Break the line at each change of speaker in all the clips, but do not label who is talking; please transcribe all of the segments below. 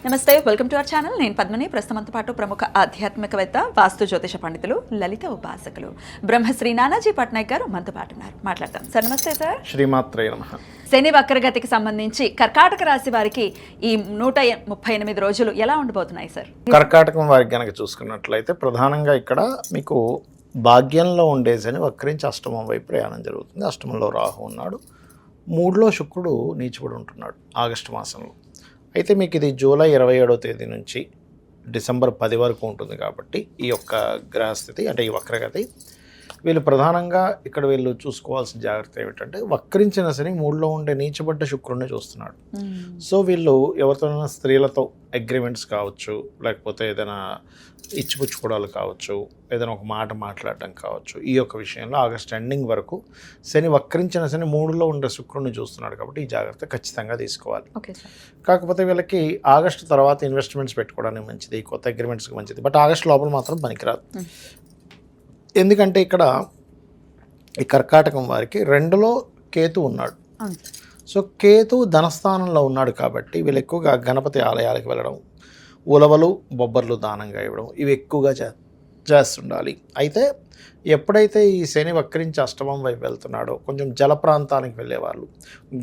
నమస్తే, welcome to our channel. నేను పద్మని. ప్రస్తుతంతో పాటు ప్రముఖ ఆధ్యాత్మికవేత్త, వాస్తు జ్యోతిష పండితులు, లలిత ఉపాసకులు బ్రహ్మశ్రీ నానాజీ పట్నాయక్ గారు మనతో పాటు ఉన్నారు. మాట్లాడతాం సార్. నమస్తే సార్.
శ్రీమాత్రే నమః.
శని వక్రగతికి సంబంధించి కర్కాటక రాశి వారికి ఈ 138 రోజులు ఎలా ఉండబోతున్నాయి సార్?
కర్కాటకం వారికి గనక చూసుకున్నట్లయితే ప్రధానంగా ఇక్కడ మీకు భాగ్యంలో ఉండే శని వక్రించి అష్టమం వైపు ప్రయాణం జరుగుతుంది. అష్టమంలో రాహు ఉన్నాడు, 3లో శుక్రుడు నీచబడి ఉంటున్నాడు ఆగస్టు మాసంలో. అయితే మీకు ఇది జూలై 27వ తేదీ నుంచి డిసెంబర్ 10 వరకు ఉంటుంది. కాబట్టి ఈ యొక్క గ్రహస్థితి అంటే ఈ వక్రగతి వీళ్ళు ప్రధానంగా ఇక్కడ వీళ్ళు చూసుకోవాల్సిన జాగ్రత్త ఏమిటంటే వక్రించిన శని 3లో ఉండే నీచబడ్డ శుక్రుడిని చూస్తున్నాడు. సో వీళ్ళు ఎవరితోనైనా స్త్రీలతో అగ్రిమెంట్స్ కావచ్చు, లేకపోతే ఏదైనా ఇచ్చిపుచ్చుకోవడాలు కావచ్చు, ఏదైనా ఒక మాట మాట్లాడడం కావచ్చు. ఈ యొక్క విషయంలో ఆగస్ట్ ఎండింగ్ వరకు శని వక్రించిన శని 3లో ఉండే శుక్రుడిని చూస్తున్నాడు. కాబట్టి ఈ జాగ్రత్త ఖచ్చితంగా తీసుకోవాలి. కాకపోతే వీళ్ళకి ఆగస్టు తర్వాత ఇన్వెస్ట్మెంట్స్ పెట్టుకోవడానికి మంచిది, కొత్త అగ్రిమెంట్స్కి మంచిది. బట్ ఆగస్టు లోపల మాత్రం పనికిరాదు. ఎందుకంటే ఇక్కడ ఈ కర్కాటకం వారికి 2లో కేతు ఉన్నాడు. సో కేతు ధనస్థానంలో ఉన్నాడు కాబట్టి వీళ్ళు ఎక్కువగా గణపతి ఆలయాలకు వెళ్ళడం, ఉలవలు బొబ్బర్లు దానంగా ఇవ్వడం ఇవి ఎక్కువగా చేస్తుండాలి. అయితే ఎప్పుడైతే ఈ శని వక్రించి అష్టమం వైపు వెళ్తున్నాడో కొంచెం జల ప్రాంతానికి వెళ్ళేవాళ్ళు,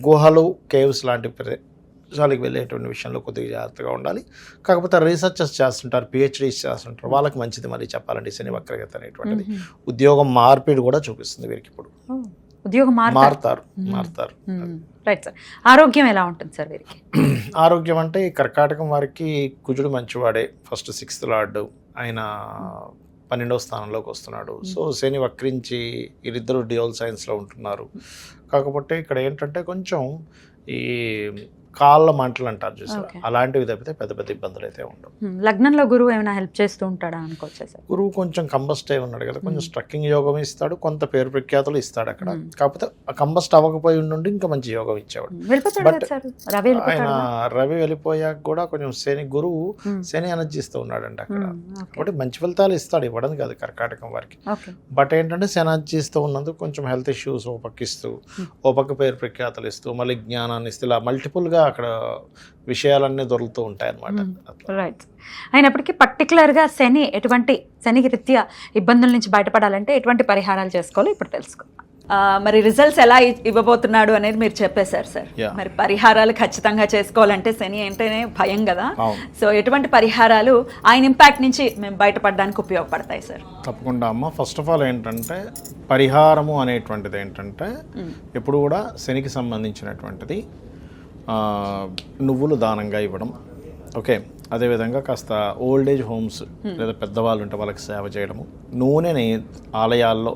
గుహలు, కేవ్స్ లాంటి ప్రదేశాలకు వెళ్ళేటువంటి విషయంలో కొద్దిగా జాగ్రత్తగా ఉండాలి. కాకపోతే రీసెర్చెస్ చేస్తుంటారు, పిహెచ్డీస్ చేస్తుంటారు, వాళ్ళకి మంచిది. మరి చెప్పాలంటే శని వక్రగతి అనేటువంటిది ఉద్యోగం మార్పిడి కూడా చూపిస్తుంది వీరికి. ఇప్పుడు
ఉద్యోగం మారుతారు. Right sir. ఆరోగ్యం ఎలా ఉంటుంది సార్ వీరికి?
ఆరోగ్యం అంటే ఈ కర్కాటకం వారికి కుజుడు మంచివాడే, ఫస్ట్ 6th లార్డ్, ఆయన 12వ స్థానంలోకి వస్తున్నాడు. సో శని వక్రించి వీరిద్దరూ డ్యూయల్ సైన్స్లో ఉంటున్నారు. కాకపోతే ఇక్కడ ఏంటంటే కొంచెం ఈ కాళ్ళ మంటలు అంటారు చూసారు, అలాంటివి తప్పితే పెద్ద పెద్ద ఇబ్బందులు అయితే ఉండవు.
లగ్నంలో గురువు ఏమైనా హెల్ప్ చేస్తూ ఉంటాడా అనుకోవచ్చు సార్? గురువు
కొంచెం కంబస్ట్ అయి ఉన్నాడు కదా, కొంచెం స్ట్రక్కింగ్ యోగం ఇస్తాడు, కొంత పేరు ప్రఖ్యాతులు ఇస్తాడు అక్కడ. కాకపోతే ఆ కంబస్ట్ అవ్వకపోయి ఉండి ఇంకా మంచి యోగం ఇచ్చేవాడు. బట్ ఆయన రవి వెళ్ళిపోయాక కూడా కొంచెం గురువు శని ఎనర్జీస్తూ ఉన్నాడండి అక్కడ. కాబట్టి మంచి ఫలితాలు ఇస్తాడు, ఇవ్వడం కాదు కర్కాటకం వారికి. బట్ ఏంటంటే శని ఎనర్జీస్తూ ఉన్నందుకు కొంచెం హెల్త్ ఇష్యూస్ ఓ పక్క ఇస్తూ, ఓ పక్క పేరు ప్రఖ్యాతులు ఇస్తూ, మళ్ళీ జ్ఞానాన్ని ఇస్తూ, ఇలా మల్టిపుల్గా అక్కడ విషయాలన్నీ దొరుకుతూ ఉంటాయి అన్నమాట.
రైట్. అయినప్పటికీ పర్టికులర్గా శని రీత్యా ఇబ్బందుల నుంచి బయటపడాలంటే ఎటువంటి పరిహారాలు చేసుకోవాలో ఇప్పుడు తెలుసుకుందాం. మరి రిజల్ట్స్ ఎలా ఇవ్వబోతున్నాడు అనేది మీరు చెప్పేశారు సార్. మరి పరిహారాలు ఖచ్చితంగా చేసుకోవాలంటే శని అంటేనే భయం కదా. సో ఎటువంటి పరిహారాలు ఆయన ఇంపాక్ట్ నుంచి మేము బయటపడడానికి ఉపయోగపడతాయి సార్?
తప్పకుండా అమ్మ. ఫస్ట్ ఆఫ్ ఆల్ ఏంటంటే పరిహారము అనేటువంటిది ఏంటంటే ఎప్పుడు కూడా శనికి సంబంధించినటువంటిది నువ్వులు దానంగా ఇవ్వడం. ఓకే. అదేవిధంగా కాస్త ఓల్డ్ ఏజ్ హోమ్స్ లేదా పెద్దవాళ్ళు ఉంటే వాళ్ళకి సేవ చేయడము, నూనెని ఆలయాల్లో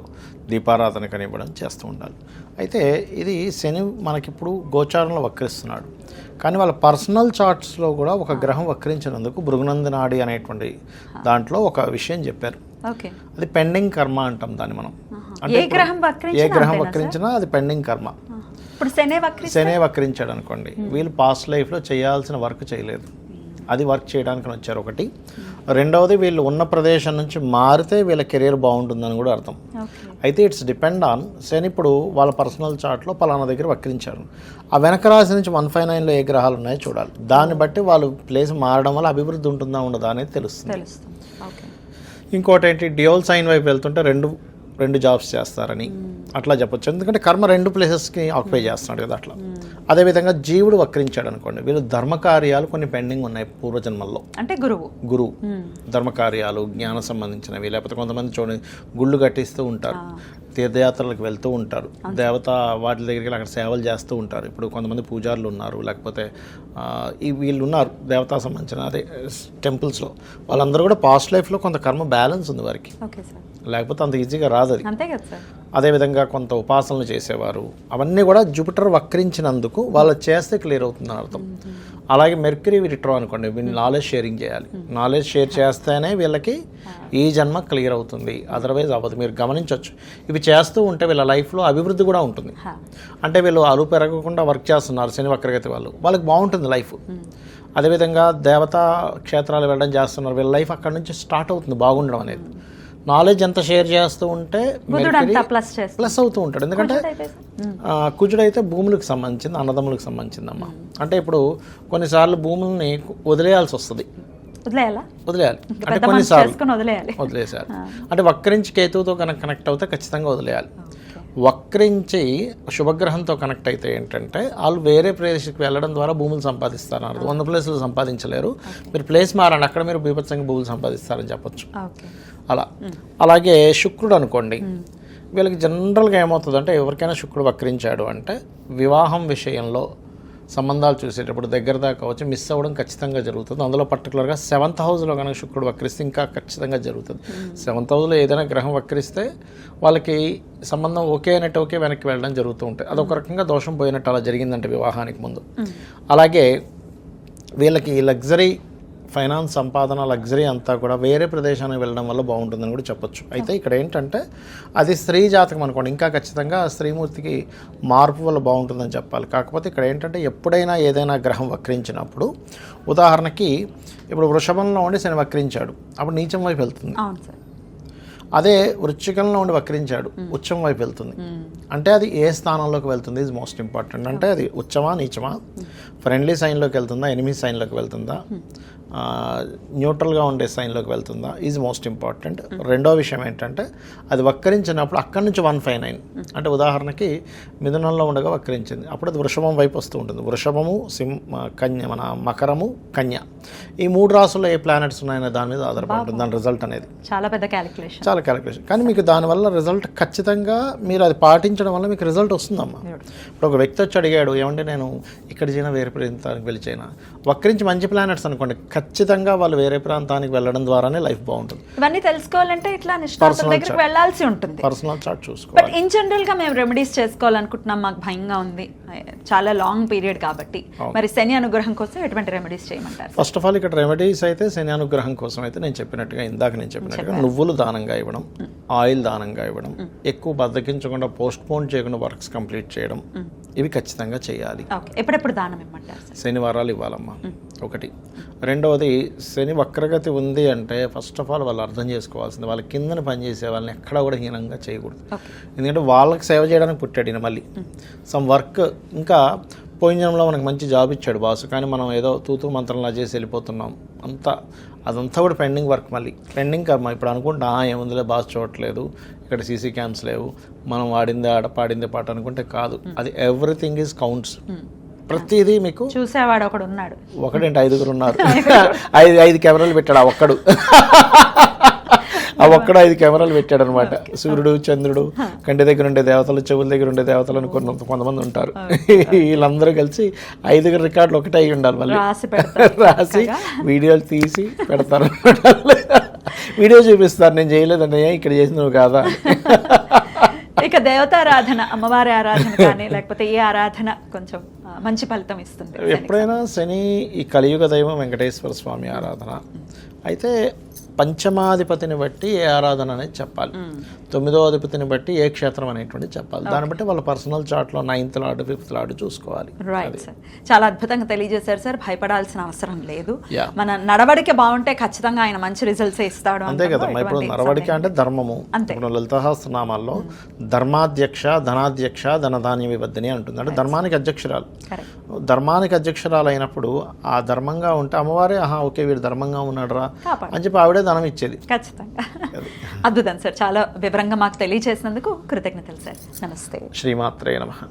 దీపారాధన కనివ్వడం చేస్తూ ఉండాలి. అయితే ఇది శని మనకిప్పుడు గోచారంలో వక్రిస్తున్నాడు, కానీ వాళ్ళ పర్సనల్ చార్ట్స్లో కూడా ఒక గ్రహం వక్రించినందుకు భృగునందనాడి అనేటువంటి దాంట్లో ఒక విషయం చెప్పారు. అది పెండింగ్ కర్మ అంటాం దాన్ని మనం. అంటే ఏ గ్రహం వక్రించినా అది పెండింగ్ కర్మ. శనే వక్రించాడు అనుకోండి, వీళ్ళు పాస్ట్ లైఫ్లో చేయాల్సిన వర్క్ చేయలేదు, అది వర్క్ చేయడానికి వచ్చారు ఒకటి. రెండవది వీళ్ళు ఉన్న ప్రదేశం నుంచి మారితే వీళ్ళ కెరీర్ బాగుంటుందని కూడా అర్థం. అయితే ఇట్స్ డిపెండ్ ఆన్ శని. ఇప్పుడు వాళ్ళ పర్సనల్ చార్ట్లో పలానా దగ్గర వక్రించారు, ఆ వెనక రాశి నుంచి 159లో ఏ గ్రహాలు ఉన్నాయో చూడాలి. దాన్ని బట్టి వాళ్ళు ప్లేస్ మారడం వల్ల అభివృద్ధి ఉంటుందా ఉండదా అనేది తెలుస్తుంది. ఇంకోటి ఏంటి, డ్యూయల్ సైన్ వైపు వెళ్తుంటే రెండు జాబ్స్ చేస్తారని అట్లా చెప్పొచ్చు. ఎందుకంటే కర్మ 2 ప్లేసెస్కి ఆక్యుపై చేస్తున్నాడు కదా అట్లా. అదేవిధంగా జీవుడు వక్రించాడు అనుకోండి, వీళ్ళు ధర్మకార్యాలు కొన్ని పెండింగ్ ఉన్నాయి పూర్వజన్మల్లో. అంటే గురువు ధర్మకార్యాలు, జ్ఞానం సంబంధించినవి, లేకపోతే కొంతమంది చూడండి గుళ్ళు కట్టిస్తూ ఉంటారు, తీర్థయాత్రలకు వెళ్తూ ఉంటారు, దేవత వాటి దగ్గరికి అక్కడ సేవలు చేస్తూ ఉంటారు. ఇప్పుడు కొంతమంది పూజారులు ఉన్నారు, లేకపోతే వీళ్ళు ఉన్నారు దేవతా సంబంధించిన అదే టెంపుల్స్లో. వాళ్ళందరూ కూడా పాస్ట్ లైఫ్లో కొంత కర్మ బ్యాలెన్స్ ఉంది వారికి, లేకపోతే అంత ఈజీగా రాదు అది. అదేవిధంగా కొంత ఉపాసనలు చేసేవారు, అవన్నీ కూడా జూపిటర్ వక్రించినందుకు వాళ్ళు చేస్తే క్లియర్ అవుతుందని అర్థం. అలాగే మెర్క్యూరీ రిట్రో అనుకోండి, వీళ్ళు నాలెడ్జ్ షేరింగ్ చేయాలి. నాలెడ్జ్ షేర్ చేస్తేనే వీళ్ళకి ఈ జన్మ క్లియర్ అవుతుంది, అదర్వైజ్ అవ్వదు. మీరు గమనించవచ్చు, ఇవి చేస్తూ ఉంటే వీళ్ళ లైఫ్లో అభివృద్ధి కూడా ఉంటుంది. అంటే వీళ్ళు అరువు పెరగకుండా వర్క్ చేస్తున్నారు శని వక్రగతి వాళ్ళకి బాగుంటుంది లైఫ్. అదేవిధంగా దేవతా క్షేత్రాలు వెళ్ళడం చేస్తున్నారు, వీళ్ళ లైఫ్ అక్కడ నుంచి స్టార్ట్ అవుతుంది బాగుండడం అనేది. నాలెడ్జ్ ఎంత షేర్ చేస్తూ ఉంటే
బుధుడు అంతా ప్లస్ చేస్తాడు,
ప్లస్ అవుతూ ఉంటాడు. ఎందుకంటే కుజుడైతే భూములకు సంబంధించింది, అన్నదమ్ములకు సంబంధించిందమ్మా. అంటే ఇప్పుడు కొన్నిసార్లు భూముల్ని వదిలేయాల్సి వస్తుంది, వదిలేయాలి అంటే కొన్నిసార్లు వదిలేసారు. అంటే వక్రించి కేతువుతో కనెక్ట్ అవుతే ఖచ్చితంగా వదిలేయాలి. వక్రించి శుభగ్రహంతో కనెక్ట్ అయితే ఏంటంటే వాళ్ళు వేరే ప్రదేశకు వెళ్ళడం ద్వారా భూములు సంపాదిస్తారు. 100 ప్లేసులు సంపాదించలేరు, మీరు ప్లేస్ మారండి, అక్కడ మీరు బీభత్సంగా భూములు సంపాదిస్తారని చెప్పొచ్చు. అలా అలాగే శుక్రుడు అనుకోండి, వీళ్ళకి జనరల్గా ఏమవుతుంది అంటే ఎవరికైనా శుక్రుడు వక్రించాడు అంటే వివాహం విషయంలో సంబంధాలు చూసేటప్పుడు దగ్గర దాకా వచ్చి మిస్ అవ్వడం ఖచ్చితంగా జరుగుతుంది. అందులో పర్టికులర్గా 7th హౌస్లో కనుక శుక్రుడు వక్రిస్తే ఇంకా ఖచ్చితంగా జరుగుతుంది. 7th హౌస్లో ఏదైనా గ్రహం వక్రిస్తే వాళ్ళకి సంబంధం ఓకే అనేట్టు ఓకే వెనక్కి వెళ్ళడం జరుగుతూ ఉంటుంది. అదొక రకంగా దోషం పోయినట్టు అలా జరిగిందంటే వివాహానికి ముందు. అలాగే వీళ్ళకి లగ్జరీ ఫైనాన్స్ సంపాదన లగ్జరీ అంతా కూడా వేరే ప్రదేశానికి వెళ్ళడం వల్ల బాగుంటుందని కూడా చెప్పొచ్చు. అయితే ఇక్కడ ఏంటంటే అది స్త్రీ జాతకం అనుకోండి, ఇంకా ఖచ్చితంగా స్త్రీమూర్తికి మార్పు వల్ల బాగుంటుందని చెప్పాలి. కాకపోతే ఇక్కడ ఏంటంటే ఎప్పుడైనా ఏదైనా గ్రహం వక్రించినప్పుడు, ఉదాహరణకి ఇప్పుడు వృషభంలో ఉండి శని వక్రించాడు, అప్పుడు నీచం వైపు వెళ్తుంది. అదే వృశ్చికంలో ఉండి వక్రించాడు, ఉచ్చం వైపు వెళ్తుంది. అంటే అది ఏ స్థానంలోకి వెళ్తుంది ఈజ్ మోస్ట్ ఇంపార్టెంట్. అంటే అది ఉచ్చమా నీచమా, ఫ్రెండ్లీ సైన్లోకి వెళ్తుందా, ఎనిమీ సైన్లోకి వెళ్తుందా, న్యూట్రల్గా ఉండే సైన్లోకి వెళ్తుందా ఈజ్ మోస్ట్ ఇంపార్టెంట్. రెండో విషయం ఏంటంటే అది వక్రించినప్పుడు అక్కడి నుంచి 159, అంటే ఉదాహరణకి మిథునంలో ఉండగా వక్రించింది, అప్పుడు అది వృషభం వైపు వస్తూ ఉంటుంది. వృషభము, కన్య, మన మకరము, కన్య, ఈ 3 రాసుల్లో ఏ ప్లానెట్స్ ఉన్నాయనే దాని మీద ఆధారపడి ఉంటుంది దాని రిజల్ట్ అనేది.
చాలా పెద్ద క్యాలిక్యులేషన్,
చాలా క్యాలిక్యులేషన్. కానీ మీకు దానివల్ల రిజల్ట్ ఖచ్చితంగా మీరు అది పాటించడం వల్ల మీకు రిజల్ట్ వస్తుందమ్మా. ఇప్పుడు ఒక వ్యక్తి వచ్చి అడిగాడు, ఏమంటే నేను ఇక్కడ చేయనా వేరే ప్రాంతానికి వెళ్ళి చేయనా, వక్రించి మంచి ప్లానెట్స్ అనుకోండి, ఖచ్చితంగా వాళ్ళు వేరే ప్రాంతానికి వెళ్ళడం ద్వారానే లైఫ్ బాగుంటుంది.
ఇవన్నీ తెలుసుకోవాలంటే ఇట్లా నిష్ణాతుల దగ్గరికి వెళ్ళాల్సి ఉంటుంది.
పర్సనల్ చార్ట్ చూసుకోవాలి.
బట్ ఇన్ జనరల్ గా మేము రెమెడీస్ చేసుకోవాలనుకుంటున్నాం, మాకు భయంగా ఉంది, చాలా లాంగ్ పీరియడ్ కాబట్టి, మరి శని అనుగ్రహం కోసం ఎటువంటి రెమెడీస్ చేయమంటారు?
ఫస్ట్ ఆఫ్ ఆల్ ఇక్కడ రెమెడీస్ అయితే శని అనుగ్రహం కోసం అయితే నేను చెప్పినట్టుగా నువ్వులు దానంగా ఇవ్వడం, ఆయిల్ దానంగా ఇవ్వడం, ఎక్కువ బద్దకించకుండా పోస్ట్ పోన్ చేయకుండా వర్క్స్ కంప్లీట్ చేయడం, ఇవి ఖచ్చితంగా చేయాలి.
ఎప్పుడెప్పుడు దానం ఇవ్వమంటారు?
శనివారాలు ఇవ్వాలమ్మా ఒకటి. రెండవది శని వక్రగతి ఉంది అంటే ఫస్ట్ ఆఫ్ ఆల్ వాళ్ళు అర్థం చేసుకోవాల్సింది, వాళ్ళ కిందని పనిచేసే వాళ్ళని ఎక్కడా కూడా హీనంగా చేయకూడదు. ఎందుకంటే వాళ్ళకి సేవ చేయడానికి పుట్టాడు ఈయన. మళ్ళీ సమ్ వర్క్, ఇంకా పోయిన జన్మలో మనకు మంచి జాబ్ ఇచ్చాడు బాసు, కానీ మనం ఏదో తూతూ మంత్రంలా చేసి వెళ్ళిపోతున్నాం, అదంతా కూడా పెండింగ్ వర్క్. మళ్ళీ పెండింగ్ కర్మ. ఇప్పుడు అనుకుంటా ఏముందిలే బాస్ చూడట్లేదు, ఇక్కడ సీసీ క్యామ్స్ లేవు, మనం వాడిందే ఆడ పాడిందే పాట అనుకుంటే కాదు. అది ఎవ్రీథింగ్ ఈజ్ కౌంట్స్. ప్రతిదీ మీకు
చూసేవాడు ఒకడు ఉన్నాడు,
ఒకటేంటి 5 ఉన్నారు. 5 కెమెరాలు పెట్టాడు ఆ ఒక్కడు. ఆ ఒక్కడు 5 కెమెరాలు పెట్టాడు అనమాట. సూర్యుడు, చంద్రుడు, కంటి దగ్గర ఉండే దేవతలు, చెవుల దగ్గర ఉండే దేవతలు అని కొంతమంది ఉంటారు. వీళ్ళందరూ కలిసి 5 రికార్డులు ఒకటే అయి ఉండాలి. మళ్ళీ రాసి వీడియోలు తీసి పెడతారు. వీడియో చూపిస్తారు, నేను చేయలేదండి, ఇక్కడ చేసిన నువ్వు కాదా.
ఇక దేవతారాధన, అమ్మవారి ఆరాధన కానీ లేకపోతే ఏ ఆరాధన కొంచెం మంచి ఫలితం ఇస్తుంది?
ఎప్పుడైనా శని ఈ కలియుగ దైవం వెంకటేశ్వర స్వామి ఆరాధన అయితే పంచమాధిపతిని బట్టి ఏ ఆరాధన అనేది చెప్పాలి, 9వ అధిపతిని బట్టి ఏ క్షేత్రం అనేటువంటి చెప్పాలి. దాన్ని బట్టి వాళ్ళ పర్సనల్ చార్ట్లో 9th లార్డ్ 5th లార్డ్ చూసుకోవాలి.
రైట్ సార్, చాలా అద్భుతంగా తెలియజేశారు సార్. భయపడాల్సిన అవసరం లేదు, మన నడవడిక బాగుంటే ఖచ్చితంగా ఆయన మంచి రిజల్ట్స్ ఇస్తాడు.
అంతే కదా. ఇప్పుడు నడవడిక అంటే ధర్మము. ఇప్పుడు లలితసహస్రనామాల్లో ధర్మాధ్యక్ష, ధనాధ్యక్ష, ధనధాన్య విబద్ధిని అంటుంది. అంటే ధర్మానికి అధ్యక్షురాలు. ధర్మానికి అధ్యక్షురాలు అయినప్పుడు ఆ ధర్మంగా ఉంటే అమ్మవారే ఓకే వీడు ధర్మంగా ఉన్నాడు రా అని చెప్పి ఆవిడే ధనం ఇచ్చేది.
ఖచ్చితంగా. అద్భుతం సార్, చాలా వివరంగా మాకు తెలియజేసినందుకు కృతజ్ఞతలు సార్. నమస్తే.
శ్రీమాత్రే నమః.